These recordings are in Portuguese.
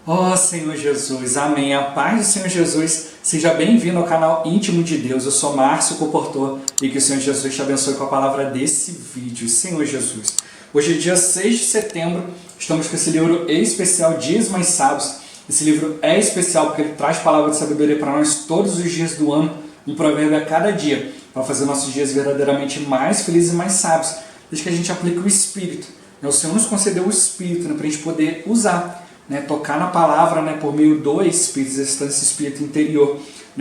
Ó Senhor Jesus, amém. A paz do Senhor Jesus, seja bem-vindo ao canal Íntimo de Deus. Eu sou Márcio Comportor e que o Senhor Jesus te abençoe com a palavra desse vídeo. Senhor Jesus, hoje é dia 6 de setembro, estamos com esse livro especial Dias Mais Sábios. Esse livro é especial porque ele traz palavra de sabedoria para nós todos os dias do ano, um provérbio a cada dia, para fazer nossos dias verdadeiramente mais felizes e mais sábios, desde que a gente aplique o Espírito. O Senhor nos concedeu o Espírito para a gente poder usar, tocar na palavra por meio do Espírito, exercitando esse Espírito interior.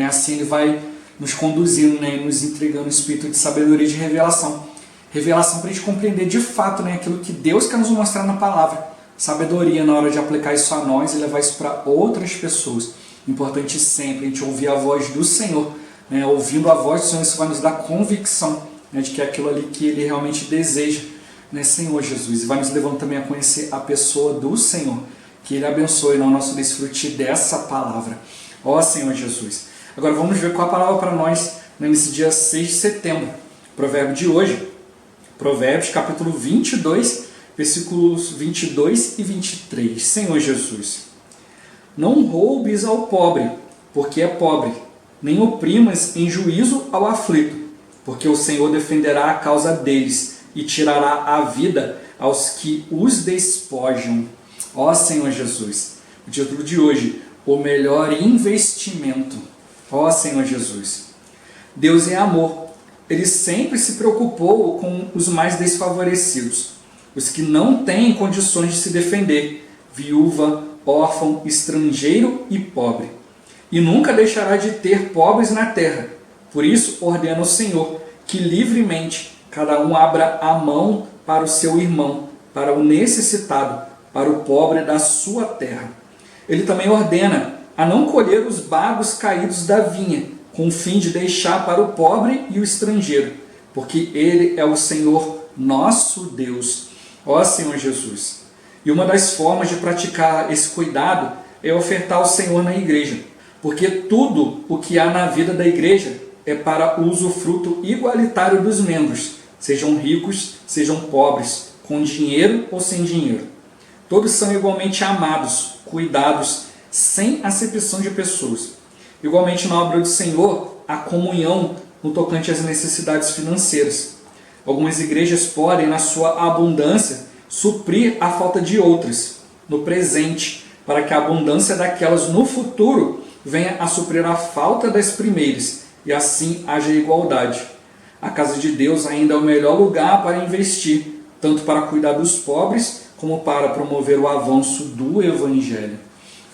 Assim Ele vai nos conduzindo, nos entregando o Espírito de sabedoria e de revelação. Revelação para a gente compreender de fato aquilo que Deus quer nos mostrar na palavra. Sabedoria na hora de aplicar isso a nós e levar isso para outras pessoas. Importante sempre a gente ouvir a voz do Senhor. Ouvindo a voz do Senhor, isso vai nos dar convicção de que é aquilo ali que Ele realmente deseja, Senhor Jesus. E vai nos levando também a conhecer a pessoa do Senhor. Que Ele abençoe no nosso desfrute dessa palavra. Ó Senhor Jesus. Agora vamos ver qual a palavra para nós nesse dia 6 de setembro. Provérbio de hoje. Provérbios capítulo 22, versículos 22 e 23. Senhor Jesus. Não roubes ao pobre, porque é pobre. Nem oprimas em juízo ao aflito, porque o Senhor defenderá a causa deles e tirará a vida aos que os despojam. Ó Senhor Jesus, o título de hoje, o melhor investimento. Ó Senhor Jesus, Deus é amor. Ele sempre se preocupou com os mais desfavorecidos, os que não têm condições de se defender, viúva, órfão, estrangeiro e pobre. E nunca deixará de ter pobres na terra. Por isso ordena o Senhor que livremente cada um abra a mão para o seu irmão, para o necessitado, para o pobre da sua terra. Ele também ordena a não colher os bagos caídos da vinha, com o fim de deixar para o pobre e o estrangeiro, porque Ele é o Senhor nosso Deus. Ó Senhor Jesus! E uma das formas de praticar esse cuidado é ofertar ao Senhor na igreja, porque tudo o que há na vida da igreja é para o usufruto igualitário dos membros, sejam ricos, sejam pobres, com dinheiro ou sem dinheiro. Todos são igualmente amados, cuidados, sem acepção de pessoas. Igualmente na obra do Senhor, a comunhão no tocante às necessidades financeiras. Algumas igrejas podem, na sua abundância, suprir a falta de outras, no presente, para que a abundância daquelas no futuro venha a suprir a falta das primeiras, e assim haja igualdade. A casa de Deus ainda é o melhor lugar para investir, tanto para cuidar dos pobres, como para promover o avanço do Evangelho.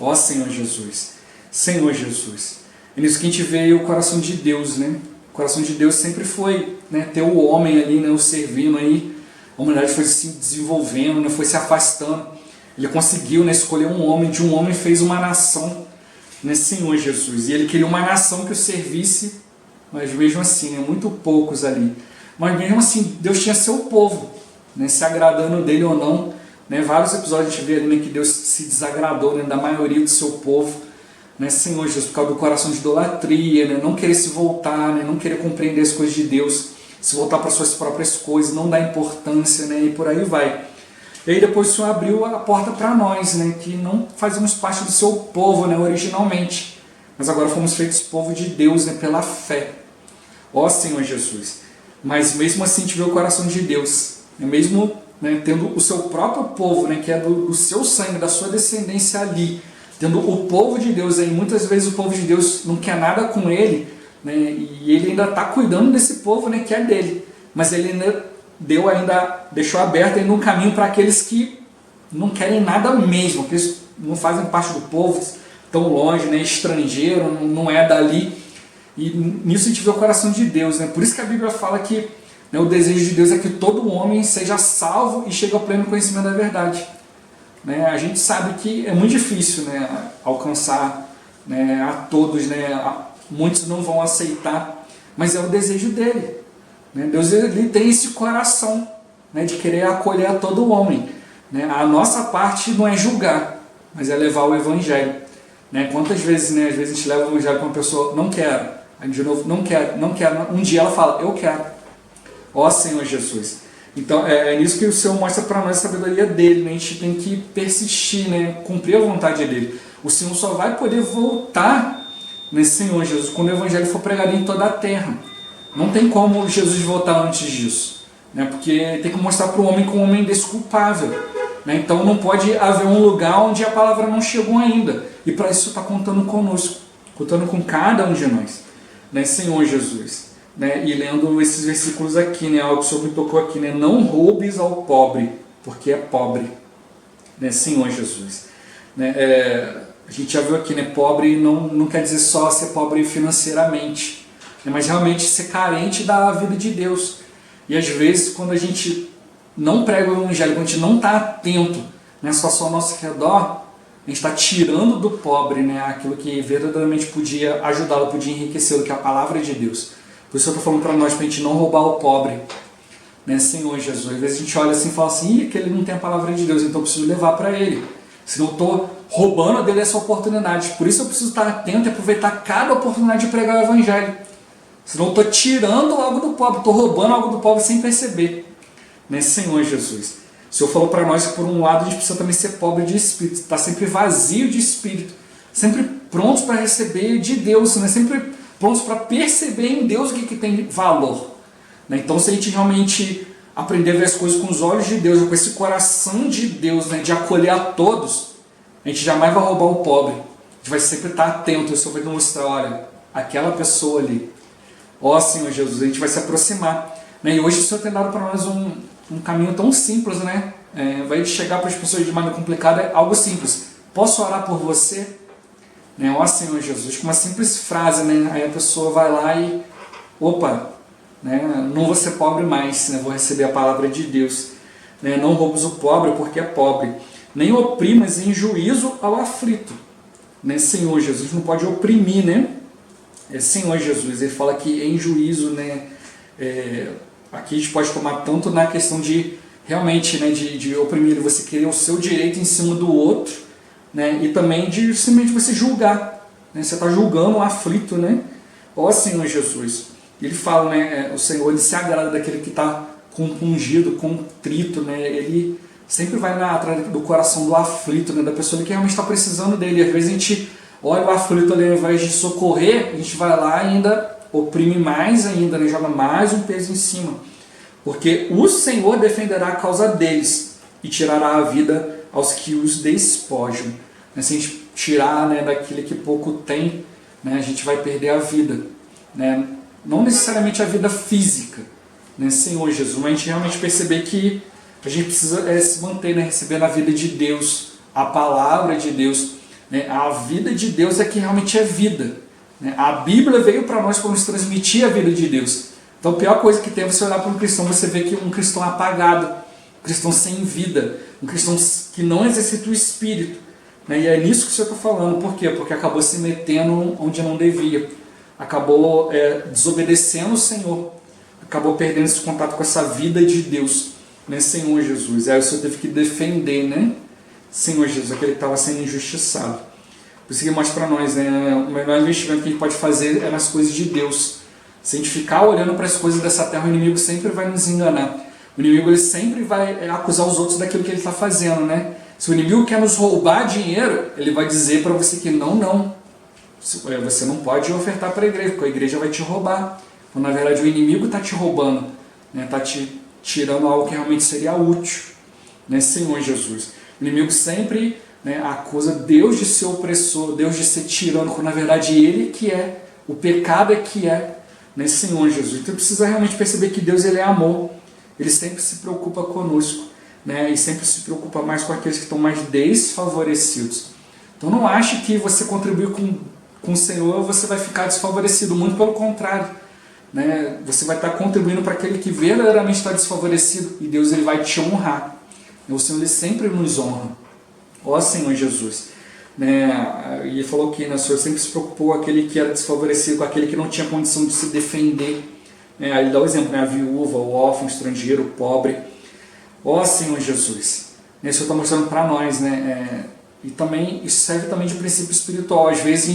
Ó Senhor Jesus, Senhor Jesus. É nisso que a gente vê o coração de Deus, O coração de Deus sempre foi ter o homem ali, o servindo aí. A humanidade foi se desenvolvendo, foi se afastando. Ele conseguiu escolher um homem, de um homem fez uma nação, Senhor Jesus. E ele queria uma nação que o servisse, mas mesmo assim, muito poucos ali. Mas mesmo assim, Deus tinha seu povo, se agradando dele ou não. Vários episódios a gente vê ali que Deus se desagradou da maioria do seu povo, Senhor Jesus, por causa do coração de idolatria, não querer se voltar, não querer compreender as coisas de Deus, se voltar para suas próprias coisas, não dar importância, e por aí vai. E aí depois o Senhor abriu a porta para nós, que não fazíamos parte do seu povo, originalmente, mas agora fomos feitos povo de Deus, pela fé. Ó Senhor Jesus, mas mesmo assim a gente vê o coração de Deus, mesmo tendo o seu próprio povo, que é do seu sangue, da sua descendência ali, tendo o povo de Deus, aí muitas vezes o povo de Deus não quer nada com ele, e ele ainda está cuidando desse povo, que é dele, mas ele ainda deixou aberto ainda um caminho para aqueles que não querem nada mesmo, que eles não fazem parte do povo, tão longe, estrangeiro, não é dali, e nisso a gente vê o coração de Deus, por isso que a Bíblia fala que o desejo de Deus é que todo homem seja salvo e chegue ao pleno conhecimento da verdade. A gente sabe que é muito difícil alcançar a todos, muitos não vão aceitar, mas é o desejo dele. Deus ele tem esse coração de querer acolher a todo homem. A nossa parte não é julgar, mas é levar o Evangelho. Quantas vezes, às vezes a gente leva o Evangelho para uma pessoa, não quero, aí de novo, não quero, um dia ela fala, eu quero. Ó Senhor Jesus. Então é nisso que o Senhor mostra para nós a sabedoria dele, né? A gente tem que persistir, né? Cumprir a vontade dele. O Senhor só vai poder voltar nesse Senhor Jesus quando o Evangelho for pregado em toda a terra. Não tem como Jesus voltar antes disso, né? Porque tem que mostrar para o homem que o homem é desculpável, né? Então não pode haver um lugar onde a palavra não chegou ainda. E para isso está contando conosco, contando com cada um de nós, né? Senhor Jesus. Né, e lendo esses versículos aqui, né, algo que o Senhor me tocou aqui, né, não roubes ao pobre, porque é pobre, né, Senhor Jesus. Né, a gente já viu aqui, né, pobre não quer dizer só ser pobre financeiramente, né, mas realmente ser carente da vida de Deus. E às vezes, quando a gente não prega o Evangelho, quando a gente não está atento, né, só ao nosso redor, a gente está tirando do pobre, né, aquilo que verdadeiramente podia ajudá-lo, podia enriquecê-lo, que é a palavra de Deus. Por isso eu estou falando para nós, para a gente não roubar o pobre, né, Senhor Jesus. Às vezes a gente olha assim e fala assim, que ele não tem a palavra de Deus, então eu preciso levar para ele. Senão eu estou roubando dele essa oportunidade. Por isso eu preciso estar atento e aproveitar cada oportunidade de pregar o Evangelho. Senão eu estou tirando algo do pobre, estou roubando algo do pobre sem perceber, né, Senhor Jesus. O Senhor falou para nós que por um lado a gente precisa também ser pobre de espírito, estar sempre vazio de espírito, sempre prontos para receber de Deus, né, sempre prontos para perceber em Deus o que tem valor. Né? Então, se a gente realmente aprender a ver as coisas com os olhos de Deus, com esse coração de Deus, né, de acolher a todos, a gente jamais vai roubar o pobre. A gente vai sempre estar atento. O Senhor vai mostrar, olha, aquela pessoa ali. Ó Senhor Jesus, a gente vai se aproximar. Né? E hoje o Senhor tem dado para nós um caminho tão simples, né? Vai chegar para as pessoas de maneira complicada, é algo simples. Posso orar por você? Né? Ó Senhor Jesus, com uma simples frase, né? Aí a pessoa vai lá e, opa, né? Não vou ser pobre mais, né? Vou receber a palavra de Deus. Né? Não roubes o pobre porque é pobre, nem oprimas em juízo ao aflito. Né? Senhor Jesus, não pode oprimir, né? Senhor Jesus, ele fala que em juízo, né? Aqui a gente pode tomar tanto na questão de realmente, né? de oprimir, você querer o seu direito em cima do outro, né? E também de simplesmente você julgar, né? Você está julgando o aflito, né? Ó Senhor Jesus, ele fala, né? O Senhor ele se agrada daquele que está compungido, contrito, né? Ele sempre vai atrás do coração do aflito, né? Da pessoa que realmente está precisando dele. Às vezes a gente olha o aflito ali, ao invés de socorrer, a gente vai lá e ainda oprime mais ainda, né? Joga mais um peso em cima, porque o Senhor defenderá a causa deles e tirará a vida aos que os despojam. Se a gente tirar, né, daquele que pouco tem, né, a gente vai perder a vida. Né? Não necessariamente a vida física, né, Senhor Jesus, mas a gente realmente perceber que a gente precisa se manter, né, recebendo a vida de Deus, a palavra de Deus. Né? A vida de Deus é que realmente é vida. Né? A Bíblia veio para nós para nos transmitir a vida de Deus. Então a pior coisa que tem é você olhar para um cristão, você vê que um cristão apagado, um cristão sem vida, um cristão que não exercita o Espírito. Né? E é nisso que o Senhor está falando. Por quê? Porque acabou se metendo onde não devia. Acabou desobedecendo o Senhor. Acabou perdendo esse contato com essa vida de Deus. Né? Senhor Jesus. Aí o Senhor teve que defender, né? Senhor Jesus, aquele que estava sendo injustiçado. Por isso que mostra para nós, né? O melhor investimento que a gente pode fazer é nas coisas de Deus. Se a gente ficar olhando para as coisas dessa terra, o inimigo sempre vai nos enganar. O inimigo ele sempre vai acusar os outros daquilo que ele está fazendo, né? Se o inimigo quer nos roubar dinheiro, ele vai dizer para você que não. Você não pode ofertar para a igreja, porque a igreja vai te roubar. Quando na verdade o inimigo está te roubando, está te tirando algo que realmente seria útil. Né? Senhor Jesus. O inimigo sempre acusa Deus de ser opressor, Deus de ser tirano, quando na verdade ele que é, o pecado é que é. Né? Senhor Jesus. Então precisa realmente perceber que Deus ele é amor. Ele sempre se preocupa conosco. Né, e sempre se preocupa mais com aqueles que estão mais desfavorecidos. Então não ache que você contribuir com o Senhor você vai ficar desfavorecido, muito pelo contrário. Né, você vai estar contribuindo para aquele que verdadeiramente está desfavorecido e Deus ele vai te honrar. O Senhor ele sempre nos honra. Ó Senhor Jesus. Né, e ele falou que o Senhor sempre se preocupou com aquele que era desfavorecido, com aquele que não tinha condição de se defender. Aí ele dá o exemplo, né, a viúva, o órfão, o estrangeiro, o pobre. Ó Senhor Jesus, o Senhor está mostrando para nós, né? E também isso serve também de princípio espiritual. Às vezes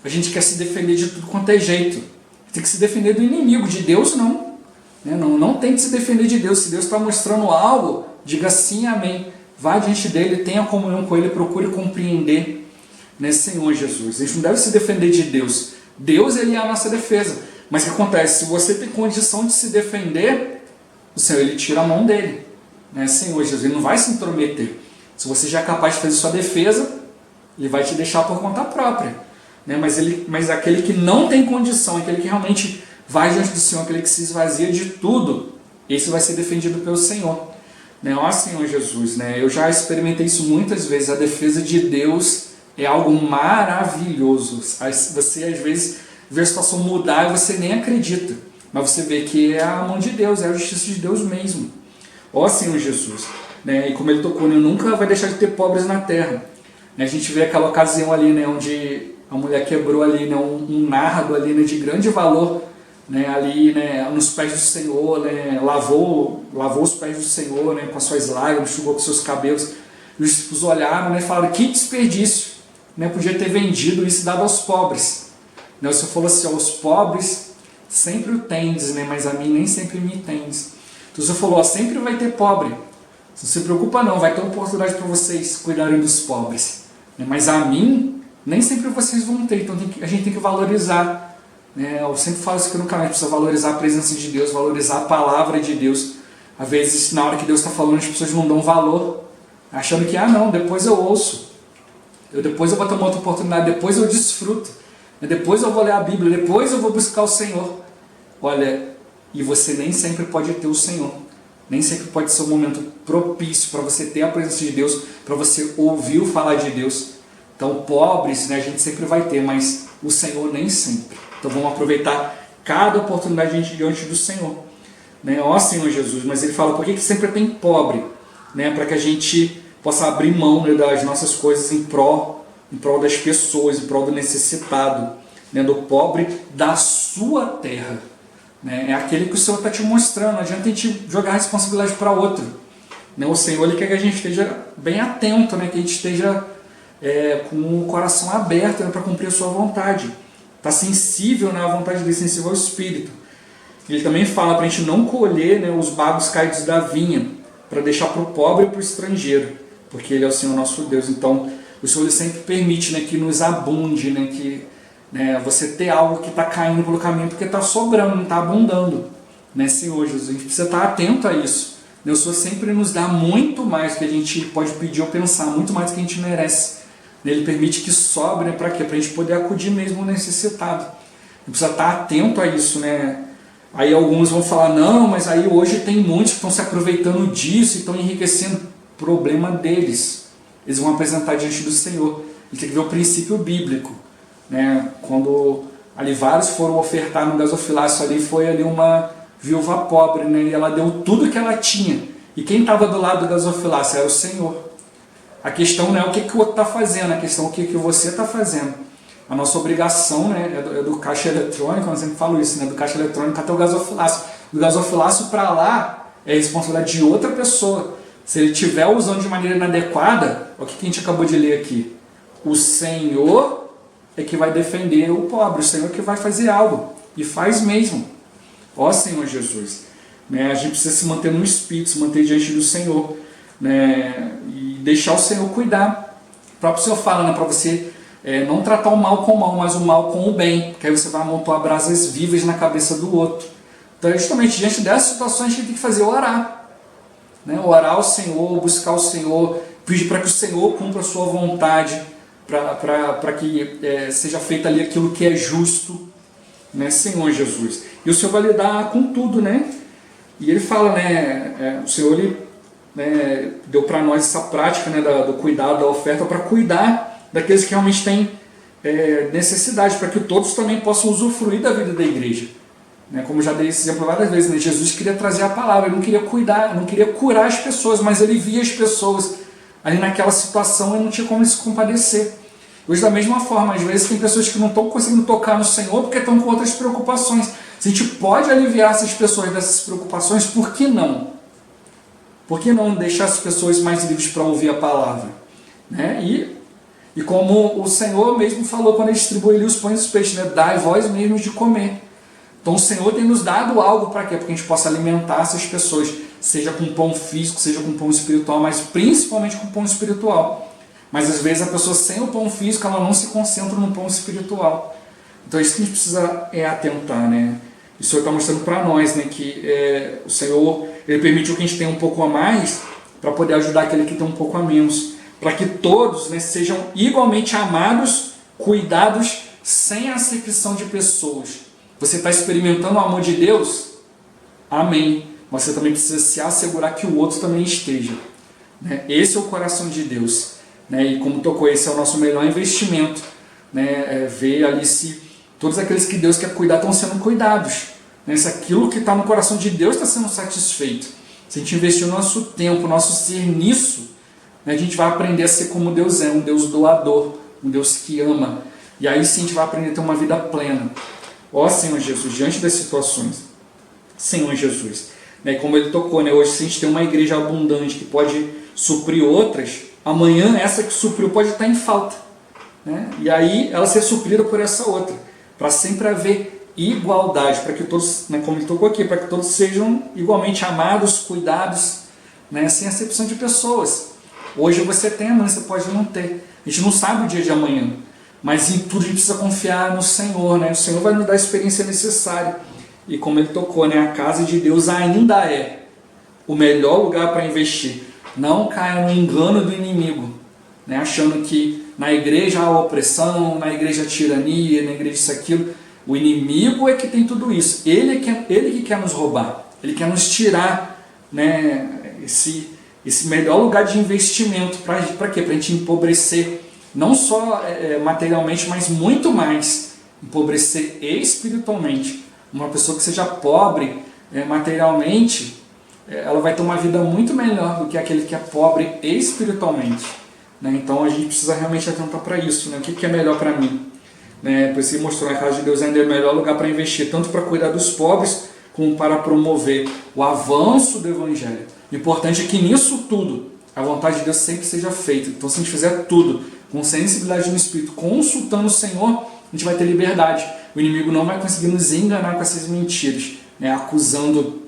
a gente quer se defender de tudo quanto é jeito. Tem que se defender do inimigo, de Deus não. Né? Não tente se defender de Deus. Se Deus está mostrando algo, diga sim, amém. Vá diante dele, tenha comunhão com ele, procure compreender, né, Senhor Jesus. A gente não deve se defender de Deus. Deus, ele é a nossa defesa. Mas o que acontece? Se você tem condição de se defender, o Senhor, ele tira a mão dele. Né, Senhor Jesus, ele não vai se intrometer. Se você já é capaz de fazer sua defesa, ele vai te deixar por conta própria. Né, mas aquele que não tem condição, aquele que realmente vai diante do Senhor, aquele que se esvazia de tudo, esse vai ser defendido pelo Senhor. Né, ó Senhor Jesus, né, eu já experimentei isso muitas vezes. A defesa de Deus é algo maravilhoso. Você às vezes vê a situação mudar e você nem acredita. Mas você vê que é a mão de Deus, é a justiça de Deus mesmo. Ó Senhor Jesus. Né, e como ele tocou, né, nunca vai deixar de ter pobres na terra. Né, a gente vê aquela ocasião ali, né, onde a mulher quebrou ali, né, um nardo ali, né, de grande valor, né, ali, né, nos pés do Senhor, né, lavou os pés do Senhor, né, com as suas lágrimas, enxugou com seus cabelos. E os discípulos olharam, né, e falaram: que desperdício, né, podia ter vendido isso e dado aos pobres. Né, o Senhor falou assim: aos pobres sempre o tendes, né, mas a mim nem sempre me tendes. Então o Senhor falou: sempre vai ter pobre. Não se preocupa não, vai ter oportunidade para vocês cuidarem dos pobres. Né, mas a mim nem sempre vocês vão ter. Então a gente tem que valorizar. Né, eu sempre falo isso aqui no canal: a gente precisa valorizar a presença de Deus, valorizar a palavra de Deus. Às vezes, na hora que Deus está falando, as pessoas não dão valor, achando que, não, depois eu ouço, depois eu vou ter uma outra oportunidade, depois eu desfruto, depois eu vou ler a Bíblia, depois eu vou buscar o Senhor. Olha, e você nem sempre pode ter o Senhor, nem sempre pode ser um momento propício para você ter a presença de Deus, para você ouvir o falar de Deus. Então, pobres, né, a gente sempre vai ter, mas o Senhor nem sempre. Então vamos aproveitar cada oportunidade diante do Senhor. Né? Ó Senhor Jesus, mas ele fala: por que sempre tem pobre? Né? Para que a gente possa abrir mão, né, das nossas coisas em prol das pessoas, em prol do necessitado, né, do pobre da sua terra. Né? É aquele que o Senhor está te mostrando. Não adianta a gente jogar a responsabilidade para outro. Né? O Senhor, ele quer que a gente esteja bem atento, né? Que a gente esteja com o coração aberto, né, para cumprir a sua vontade. Está sensível, né, à vontade dele, sensível ao Espírito. Ele também fala para a gente não colher, né, os bagos caídos da vinha, para deixar para o pobre e para o estrangeiro, porque ele é o Senhor nosso Deus. Então o Senhor, ele sempre permite, né, que nos abunde, né, que, né, você ter algo que está caindo pelo caminho porque está sobrando, não está abundando, né, Senhor Jesus. A gente precisa estar atento a isso. O Senhor sempre nos dá muito mais do que a gente pode pedir ou pensar, muito mais do que a gente merece. Ele permite que sobre, né, para quê? Para a gente poder acudir mesmo o necessitado. A gente precisa estar atento a isso, né? Aí alguns vão falar: não, mas aí hoje tem muitos que estão se aproveitando disso e estão enriquecendo. Problema deles. Eles vão apresentar diante do Senhor. Ele tem que ver o princípio bíblico. Né? Quando ali vários foram ofertar no gasofilácio, ali foi ali uma viúva pobre, né? E ela deu tudo que ela tinha. E quem estava do lado do gasofilácio era o Senhor. A questão não é o que o outro está fazendo, a questão é o que você está fazendo. A nossa obrigação, né, é do caixa eletrônico, eu sempre falo isso, né, do caixa eletrônico até o gasofilácio. Do gasofilácio para lá é responsabilidade de outra pessoa. Se ele estiver usando de maneira inadequada, o que a gente acabou de ler aqui? O Senhor é que vai defender o pobre, o Senhor é que vai fazer algo, e faz mesmo. Ó Senhor Jesus, né, a gente precisa se manter no Espírito, se manter diante do Senhor, né, e deixar o Senhor cuidar. O próprio Senhor fala, né, para você não tratar o mal com o mal, mas o mal com o bem, porque aí você vai amontoar brasas vivas na cabeça do outro. Então, justamente diante dessas situações, a gente tem que fazer orar. Né? Orar ao Senhor, buscar o Senhor, pedir para que o Senhor cumpra a sua vontade, para que seja feito ali aquilo que é justo, né, Senhor Jesus. E o Senhor vai lidar com tudo, né? E ele fala, né, o Senhor ele, né, deu para nós essa prática, né, do cuidado, da oferta, para cuidar daqueles que realmente têm necessidade, para que todos também possam usufruir da vida da igreja. Né? Como já dei esse exemplo várias vezes, né? Jesus queria trazer a palavra, ele não queria cuidar, não queria curar as pessoas, mas ele via as pessoas ali naquela situação e não tinha como se compadecer. Hoje, da mesma forma, às vezes tem pessoas que não estão conseguindo tocar no Senhor porque estão com outras preocupações. Se a gente pode aliviar essas pessoas dessas preocupações, por que não? Por que não deixar as pessoas mais livres para ouvir a palavra? Né? E como o Senhor mesmo falou quando ele distribuiu os pães e os peixes, né? Dai vós mesmos de comer. Então o Senhor tem nos dado algo para quê? Para que a gente possa alimentar essas pessoas, seja com pão físico, seja com pão espiritual, mas principalmente com pão espiritual. Mas às vezes a pessoa sem o pão físico, ela não se concentra no pão espiritual. Então é isso que a gente precisa atentar, né? O Senhor está mostrando para nós, né, que o Senhor ele permitiu que a gente tenha um pouco a mais para poder ajudar aquele que tem um pouco a menos. Para que todos, né, sejam igualmente amados, cuidados, sem acepção de pessoas. Você está experimentando o amor de Deus? Amém. Mas você também precisa se assegurar que o outro também esteja. Né? Esse é o coração de Deus. Né? E como tocou, esse é o nosso melhor investimento. Né? Ver ali se todos aqueles que Deus quer cuidar estão sendo cuidados. Né? Se aquilo que está no coração de Deus está sendo satisfeito. Se a gente investir o nosso tempo, o nosso ser nisso, né, a gente vai aprender a ser como Deus é, um Deus doador, um Deus que ama. E aí sim a gente vai aprender a ter uma vida plena. Ó Senhor Jesus, diante das situações, Senhor Jesus, né, como ele tocou, né, hoje se a gente tem uma igreja abundante que pode suprir outras, amanhã essa que supriu pode estar em falta. Né? E aí ela ser suprida por essa outra, para sempre haver igualdade, para que todos, né, como ele tocou aqui, para que todos sejam igualmente amados, cuidados, né, sem acepção de pessoas. Hoje você tem, amanhã você pode não ter. A gente não sabe o dia de amanhã. Mas em tudo a gente precisa confiar no Senhor, né? O Senhor vai nos dar a experiência necessária. E como ele tocou, né? A casa de Deus ainda é o melhor lugar para investir. Não caia no engano do inimigo, né? Achando que na igreja há opressão, na igreja há tirania, na igreja isso, aquilo. O inimigo é que tem tudo isso. Ele que quer nos roubar. Ele quer nos tirar, né, esse melhor lugar de investimento. Para quê? Para a gente empobrecer. Não só materialmente, mas muito mais empobrecer espiritualmente. Uma pessoa que seja pobre materialmente, ela vai ter uma vida muito melhor do que aquele que é pobre espiritualmente. Né? Então a gente precisa realmente atentar para isso. Né? O que é melhor para mim? Né? Por isso ele mostrou na casa de Deus ainda é o melhor lugar para investir, tanto para cuidar dos pobres, como para promover o avanço do Evangelho. O importante é que nisso tudo, a vontade de Deus sempre seja feita. Então se a gente fizer tudo com sensibilidade no Espírito, consultando o Senhor, a gente vai ter liberdade. O inimigo não vai conseguir nos enganar com essas mentiras, né? Acusando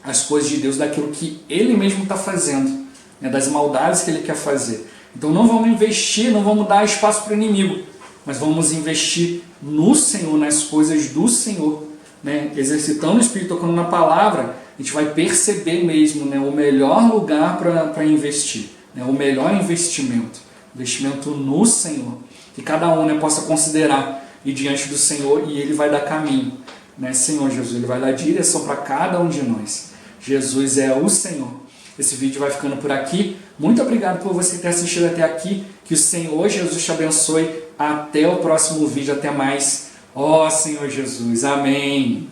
as coisas de Deus daquilo que Ele mesmo está fazendo, né? Das maldades que Ele quer fazer. Então não vamos investir, não vamos dar espaço para o inimigo, mas vamos investir no Senhor, nas coisas do Senhor, né? Exercitando o Espírito, tocando na palavra, a gente vai perceber mesmo, né, o melhor lugar para investir, né? O melhor investimento no Senhor, que cada um, né, possa considerar e diante do Senhor, e Ele vai dar caminho, né? Senhor Jesus, Ele vai dar direção para cada um de nós. Jesus é o Senhor. Esse vídeo vai ficando por aqui. Muito obrigado por você ter assistido até aqui. Que o Senhor Jesus te abençoe. Até o próximo vídeo. Até mais. Ó Senhor Jesus. Amém.